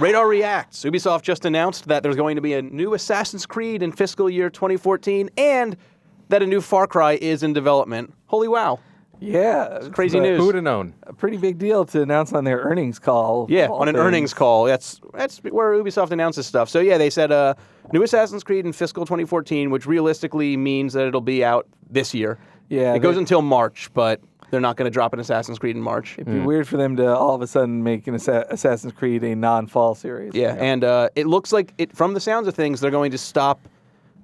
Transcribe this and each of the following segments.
Radar Reacts. Ubisoft just announced that there's going to be a new Assassin's Creed in fiscal year 2014 and that a new Far Cry is in development. Holy wow. Yeah. It's crazy news. Who would have known? A pretty big deal to announce on their earnings call. Yeah, on an earnings call. That's where Ubisoft announces stuff. So yeah, they said new Assassin's Creed in fiscal 2014, which realistically means that it'll be out this year. Yeah. It goes until March, but they're not going to drop an Assassin's Creed in March. It'd be weird for them to all of a sudden make an Assassin's Creed a non-fall series. Yeah, and it looks like, from the sounds of things, they're going to stop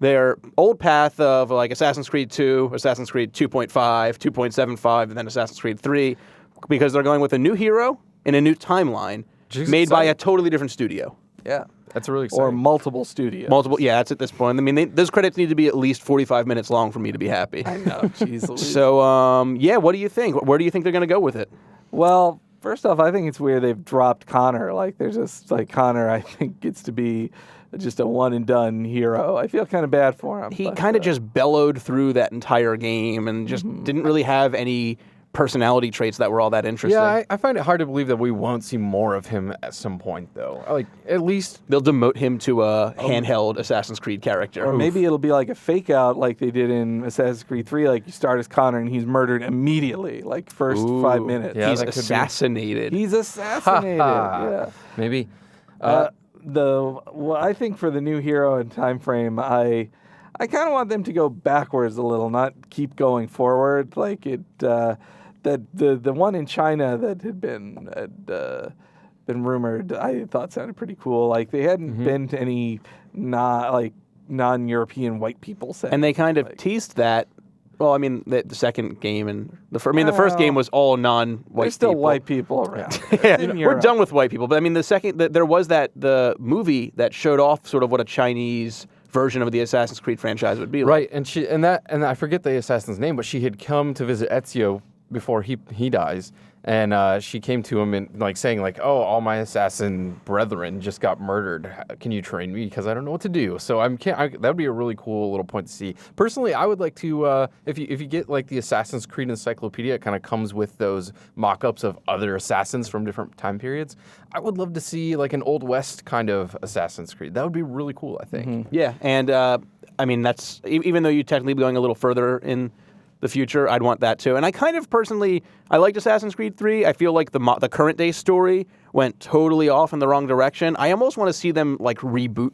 their old path of like Assassin's Creed 2, Assassin's Creed 2.5, 2.75, and then Assassin's Creed 3, because they're going with a new hero and a new timeline made by a totally different studio. Yeah. That's really exciting. Or multiple studios. Multiple, yeah, that's at this point. I mean, those credits need to be at least 45 minutes long for me to be happy. I know, jeez Louise. So, yeah, what do you think? Where do you think they're going to go with it? Well, first off, I think it's weird they've dropped Connor. Like, they're just, like, Connor, I think, gets to be just a one-and-done hero. I feel kind of bad for him. He kind of just bellowed through that entire game and just didn't really have any personality traits that were all that interesting. Yeah, I find it hard to believe that we won't see more of him at some point, though. Like, at least... They'll demote him to a handheld Assassin's Creed character. Or maybe it'll be like a fake-out like they did in Assassin's Creed 3. Like, you start as Connor and he's murdered immediately, like, first 5 minutes. Yeah, He's that could be. assassinated. He's assassinated, yeah. Maybe. I think for the new hero and time frame, I kind of want them to go backwards a little, not keep going forward. Like that the one in China that had been rumored, I thought sounded pretty cool. Like they hadn't been to any non-European white people set. And they kind of teased that. Well, I mean, the second game and the first game was all non-white There's still people. white people around. Yeah, we're done with white people. But I mean, there was the movie that showed off sort of what a Chinese version of the Assassin's Creed franchise would be like. Right, and I forget the assassin's name, but she had come to visit Ezio before he dies, and she came to him and like saying like, "Oh, all my assassin brethren just got murdered. Can you train me? Because I don't know what to do." So that would be a really cool little point to see. Personally, I would like to if you get like the Assassin's Creed Encyclopedia, it kind of comes with those mock-ups of other assassins from different time periods. I would love to see like an Old West kind of Assassin's Creed. That would be really cool, I think. Yeah, and I mean, that's even though you technically be going a little further in the future, I'd want that too. And I kind of personally, I liked Assassin's Creed 3. I feel like the current day story went totally off in the wrong direction. I almost want to see them like reboot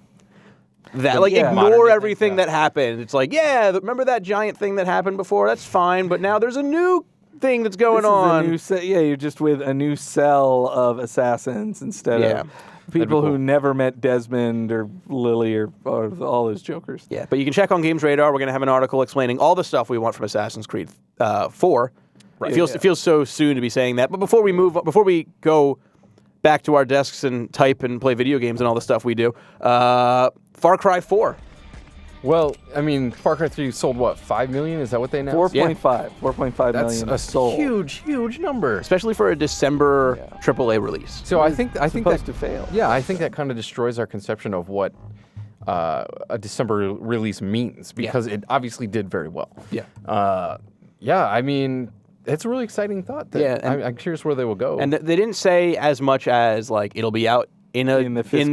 that, like ignore everything that happened. It's like, yeah, remember that giant thing that happened before? That's fine, but now there's a new thing that's going on. You're just with a new cell of assassins instead of people who never met Desmond or Lily or all those jokers. Yeah, but you can check on Games Radar. We're going to have an article explaining all the stuff we want from Assassin's Creed 4. Right. It feels so soon to be saying that. But before we go back to our desks and type and play video games and all the stuff we do, Far Cry 4. Well, I mean, Far Cry 3 sold, what, 5 million? Is that what they announced? 4.5 That's million a sold. huge number. Especially for a December AAA release. So I think supposed to fail. Yeah, I think that kind of destroys our conception of what a December release means, because it obviously did very well. Yeah. Yeah, I mean, it's a really exciting thought. I'm curious where they will go. And they didn't say as much as like it'll be out in the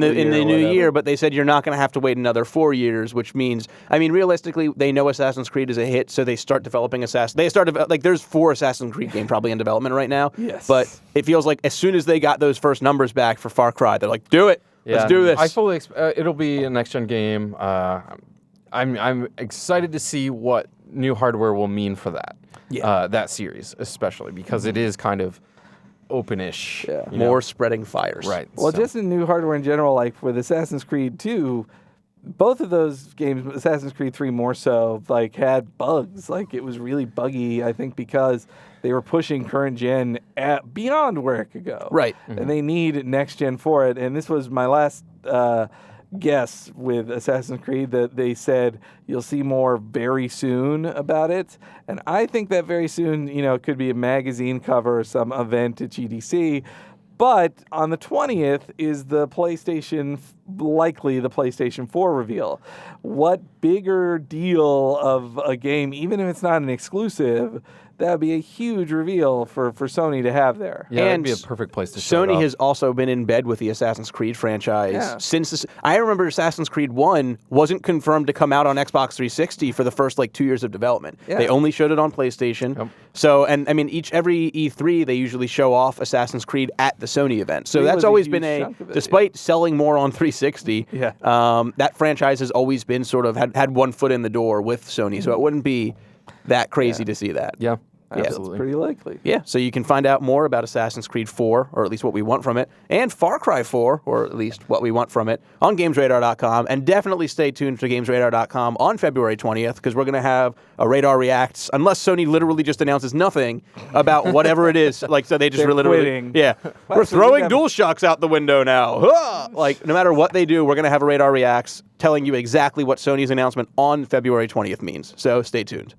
new year, but they said you're not going to have to wait another 4 years, which means, I mean, realistically, they know Assassin's Creed is a hit, so they start developing there's 4 Assassin's Creed games probably in development right now. Yes. But it feels like as soon as they got those first numbers back for Far Cry, they're like, do it. Yeah, Let's do this. I fully it'll be a next-gen game. I'm excited to see what new hardware will mean for that. Yeah. That series, especially, because it is kind of openish. Yeah. More spreading fires. Right. Well, so. just in new hardware in general, like with Assassin's Creed 2, both of those games, Assassin's Creed 3 more so, like had bugs. Like it was really buggy, I think, because they were pushing current gen beyond where it could go. Right. And they need next gen for it. And this was my last guess with Assassin's Creed, that they said you'll see more very soon about it. And I think that very soon, it could be a magazine cover or some event at GDC. But on the 20th is likely the PlayStation 4 reveal. What bigger deal of a game, even if it's not an exclusive, that would be a huge reveal for Sony to have there. Yeah, that'd And be a perfect place to show it Sony off. has also been in bed with the Assassin's Creed franchise Yeah. since this. I remember Assassin's Creed 1 wasn't confirmed to come out on Xbox 360 for the first 2 years of development. Yeah. They only showed it on PlayStation. Yep. So, and I mean, every E3 they usually show off Assassin's Creed at the Sony event. So 3 that's was a always huge been a, chunk of it, despite selling more on 360, Yeah. that franchise has always been sort of had one foot in the door with Sony. So it wouldn't be that crazy to see that. Yeah, That's absolutely. pretty likely. Yeah, so you can find out more about Assassin's Creed 4, or at least what we want from it, and Far Cry 4, or at least what we want from it, on GamesRadar.com. And definitely stay tuned to GamesRadar.com on February 20th, because we're going to have a Radar Reacts, unless Sony literally just announces nothing about whatever it is. So they just They're literally... quitting. Yeah. Well, We're so we throwing have- DualShocks out the window now. Ah! No matter what they do, we're going to have a Radar Reacts telling you exactly what Sony's announcement on February 20th means. So stay tuned.